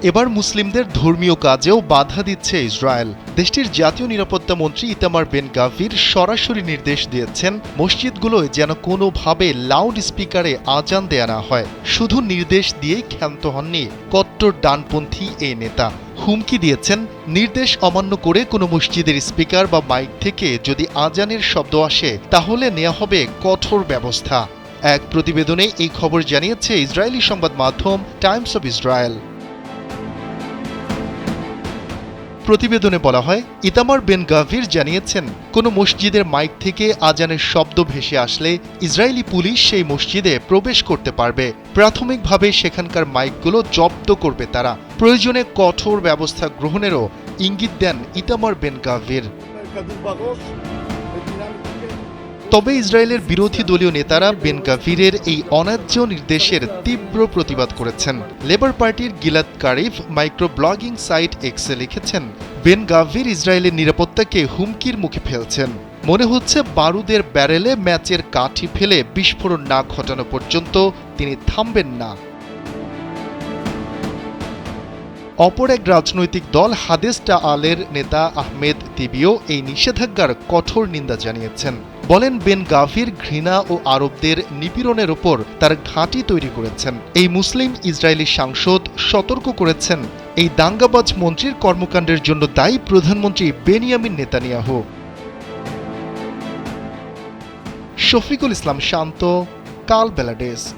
এবার মুসলিমদের ধর্মীয় কাজেও বাধা দিচ্ছে ইসরায়েল। দেশটির জাতীয় নিরাপত্তা মন্ত্রী ইতামার বেন গাভির সরাসরি নির্দেশ দিয়েছেন মসজিদগুলোয় যেন কোনোভাবে লাউড স্পিকারে আজান দেয়া না হয়। শুধু নির্দেশ দিয়েই ক্ষান্ত হননি কট্টর ডানপন্থী এই নেতা। হুমকি দিয়েছেন, নির্দেশ অমান্য করে কোনো মসজিদের স্পিকার বা মাইক থেকে যদি আজানের শব্দ আসে তাহলে নেওয়া হবে কঠোর ব্যবস্থা। এক প্রতিবেদনে এই খবর জানিয়েছে ইসরায়েলি সংবাদ মাধ্যম টাইমস অব ইসরায়েল। প্রতিবেদনে বলা হয়, ইতামার বেন গাভির জানিয়েছেন, কোনো মসজিদের মাইক থেকে আজানের শব্দ ভেসে আসলে ইসরায়েলি পুলিশ সেই মসজিদে প্রবেশ করতে পারবে। প্রাথমিকভাবে সেখানকার মাইকগুলো জব্দ করবে তারা। প্রয়োজনে কঠোর ব্যবস্থা গ্রহণেরও ইঙ্গিত দেন ইতামার বেন গাভির। তবে ইসরায়েলের বিরোধী দলীয় নেতারা বেন গাভিরের এই অন্যায্য নির্দেশের তীব্র প্রতিবাদ করেছেন। লেবার পার্টির গিলাদ কারিফ মাইক্রো ব্লগিং সাইট এক্সে লিখেছেন, বেন গাভির ইসরায়েলের নিরাপত্তাকে হুমকির মুখে ফেলছেন। মনে হচ্ছে বারুদের ব্যারেলে ম্যাচের কাঠি ফেলে বিস্ফোরণ না ঘটানো পর্যন্ত তিনি থামবেন না। অপর এক রাজনৈতিক দল হাদেস টাআলের নেতা আহমেদ তিবিও এই নিষেধাজ্ঞার কঠোর নিন্দা জানিয়েছেন। বলেন, বেন গাভির ঘৃণা ও আরবদের নিপীড়নের ওপর তার ঘাঁটি তৈরি করেছেন। এই মুসলিম ইসরায়েলি সাংসদ সতর্ক করেছেন, এই দাঙ্গাবাজ মন্ত্রীর কর্মকাণ্ডের জন্য দায়ী প্রধানমন্ত্রী বেনিয়ামিন নেতানিয়াহু। শফিকুল ইসলাম শান্ত, কাল বেলা ডেস্ক।